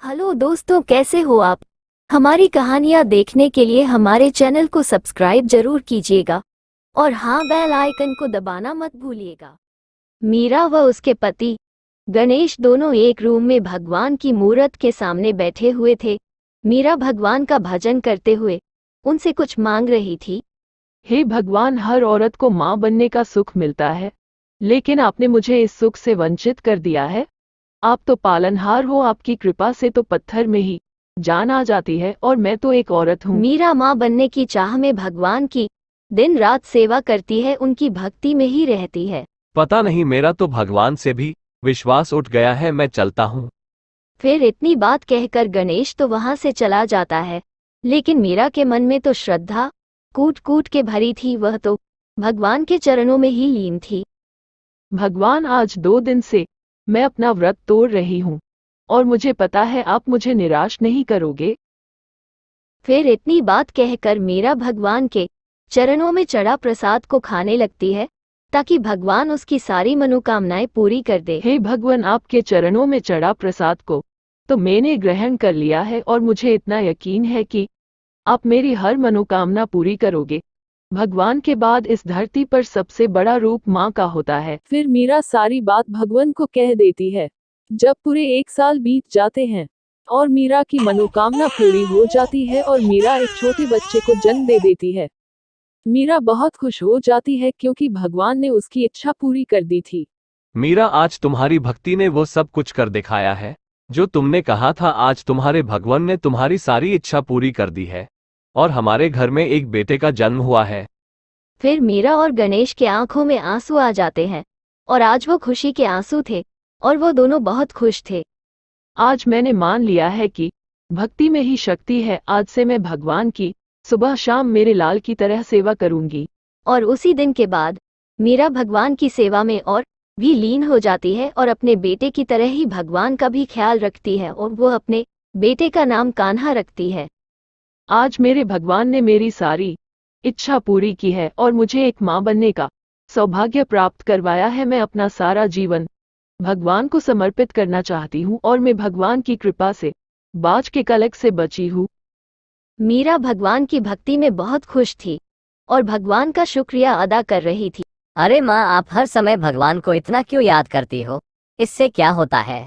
Hello दोस्तों, कैसे हो आप। हमारी कहानियाँ देखने के लिए हमारे चैनल को सब्सक्राइब जरूर कीजिएगा और हाँ, बेल आइकन को दबाना मत भूलिएगा। मीरा व उसके पति गणेश दोनों एक रूम में भगवान की मूरत के सामने बैठे हुए थे। मीरा भगवान का भजन करते हुए उनसे कुछ मांग रही थी। हे भगवान, हर औरत को माँ बनने का सुख मिलता है, लेकिन आपने मुझे इस सुख से वंचित कर दिया है। आप तो पालनहार हो, आपकी कृपा से तो पत्थर में ही जान आ जाती है, और मैं तो एक औरत हूँ। मीरा माँ बनने की चाह में भगवान की दिन रात सेवा करती है, उनकी भक्ति में ही रहती है। पता नहीं, मेरा तो भगवान से भी विश्वास उठ गया है, मैं चलता हूँ। फिर इतनी बात कहकर गणेश तो वहां से चला जाता है, लेकिन मीरा के मन में तो श्रद्धा कूट कूट के भरी थी। वह तो भगवान के चरणों में ही लीन थी। भगवान, आज 2 दिन से मैं अपना व्रत तोड़ रही हूँ, और मुझे पता है आप मुझे निराश नहीं करोगे। फिर इतनी बात कहकर मीरा भगवान के चरणों में चढ़ा प्रसाद को खाने लगती है, ताकि भगवान उसकी सारी मनोकामनाएं पूरी कर दे। हे भगवान, आपके चरणों में चढ़ा प्रसाद को तो मैंने ग्रहण कर लिया है, और मुझे इतना यकीन है कि आप मेरी हर मनोकामना पूरी करोगे। भगवान के बाद इस धरती पर सबसे बड़ा रूप माँ का होता है। फिर मीरा सारी बात भगवान को कह देती है। जब पूरे 1 साल बीत जाते हैं और मीरा की मनोकामना पूरी हो जाती है और मीरा एक छोटे बच्चे को जन्म दे देती है, मीरा बहुत खुश हो जाती है क्योंकि भगवान ने उसकी इच्छा पूरी कर दी थी। मीरा, आज तुम्हारी भक्ति ने वो सब कुछ कर दिखाया है जो तुमने कहा था। आज तुम्हारे भगवान ने तुम्हारी सारी इच्छा पूरी कर दी है और हमारे घर में एक बेटे का जन्म हुआ है। फिर मीरा और गणेश के आंखों में आंसू आ जाते हैं, और आज वो खुशी के आंसू थे और वो दोनों बहुत खुश थे। आज मैंने मान लिया है कि भक्ति में ही शक्ति है। आज से मैं भगवान की सुबह शाम मेरे लाल की तरह सेवा करूंगी। और उसी दिन के बाद मीरा भगवान की सेवा में और भी लीन हो जाती है और अपने बेटे की तरह ही भगवान का भी ख्याल रखती है, और वो अपने बेटे का नाम कान्हा रखती है। आज मेरे भगवान ने मेरी सारी इच्छा पूरी की है और मुझे एक माँ बनने का सौभाग्य प्राप्त करवाया है। मैं अपना सारा जीवन भगवान को समर्पित करना चाहती हूँ, और मैं भगवान की कृपा से बाज के कलंक से बची हूँ। मीरा भगवान की भक्ति में बहुत खुश थी और भगवान का शुक्रिया अदा कर रही थी। अरे माँ, आप हर समय भगवान को इतना क्यों याद करती हो? इससे क्या होता है?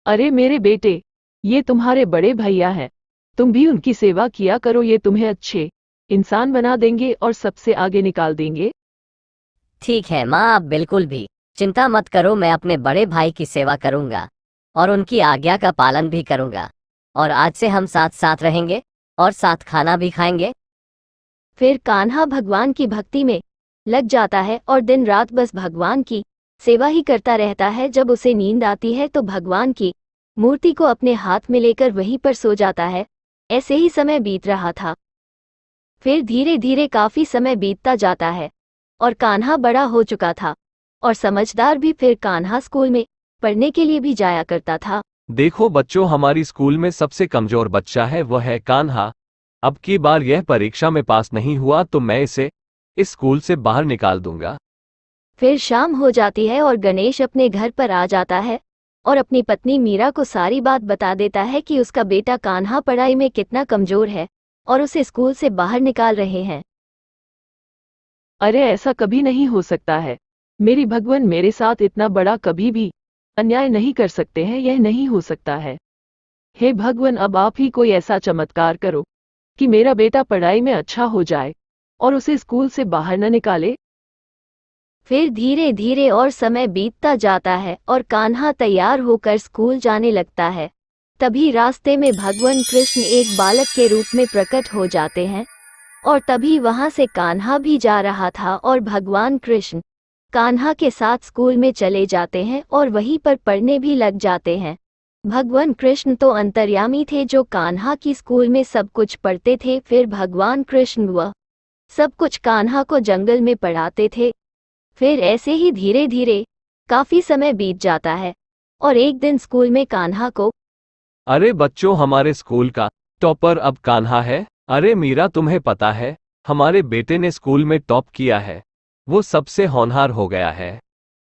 अरे मेरे बेटे, ये तुम्हारे बड़े भैया हैं, तुम भी उनकी सेवा किया करो। ये तुम्हें अच्छे इंसान बना देंगे और सबसे आगे निकाल देंगे। ठीक है माँ, आप बिल्कुल भी चिंता मत करो। मैं अपने बड़े भाई की सेवा करूँगा और उनकी आज्ञा का पालन भी करूँगा, और आज से हम साथ साथ रहेंगे और साथ खाना भी खाएंगे। फिर कान्हा भगवान की भक्ति में लग जाता है और दिन रात बस भगवान की सेवा ही करता रहता है। जब उसे नींद आती है तो भगवान की मूर्ति को अपने हाथ में लेकर वहीं पर सो जाता है। ऐसे ही समय बीत रहा था। फिर धीरे धीरे काफी समय बीतता जाता है और कान्हा बड़ा हो चुका था और समझदार भी। फिर कान्हा स्कूल में पढ़ने के लिए भी जाया करता था। देखो बच्चों, हमारी स्कूल में सबसे कमजोर बच्चा है, वह है कान्हा। अब की बार यह परीक्षा में पास नहीं हुआ तो मैं इसे इस स्कूल से बाहर निकाल दूंगा। फिर शाम हो जाती है और गणेश अपने घर पर आ जाता है और अपनी पत्नी मीरा को सारी बात बता देता है कि उसका बेटा कान्हा पढ़ाई में कितना कमजोर है और उसे स्कूल से बाहर निकाल रहे हैं। अरे ऐसा कभी नहीं हो सकता है। मेरी भगवान मेरे साथ इतना बड़ा कभी भी अन्याय नहीं कर सकते हैं। यह नहीं हो सकता है। हे भगवान, अब आप ही कोई ऐसा चमत्कार करो कि मेरा बेटा पढ़ाई में अच्छा हो जाए और उसे स्कूल से बाहर न निकाले। फिर धीरे धीरे और समय बीतता जाता है और कान्हा तैयार होकर स्कूल जाने लगता है। तभी रास्ते में भगवान कृष्ण एक बालक के रूप में प्रकट हो जाते हैं, और तभी वहां से कान्हा भी जा रहा था और भगवान कृष्ण कान्हा के साथ स्कूल में चले जाते हैं और वहीं पर पढ़ने भी लग जाते हैं। भगवान कृष्ण तो अंतर्यामी थे जो कान्हा की स्कूल में सब कुछ पढ़ते थे। फिर भगवान कृष्ण वह सब कुछ कान्हा को जंगल में पढ़ाते थे। फिर ऐसे ही धीरे धीरे काफी समय बीत जाता है और एक दिन स्कूल में कान्हा को अरे बच्चों, हमारे स्कूल का टॉपर अब कान्हा है। अरे मीरा, तुम्हें पता है हमारे बेटे ने स्कूल में टॉप किया है, वो सबसे होनहार हो गया है।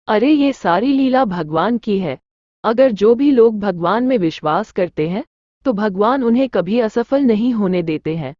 अरे ये सारी लीला भगवान की है। अगर जो भी लोग भगवान में विश्वास करते हैं तो भगवान उन्हें कभी असफल नहीं होने देते हैं।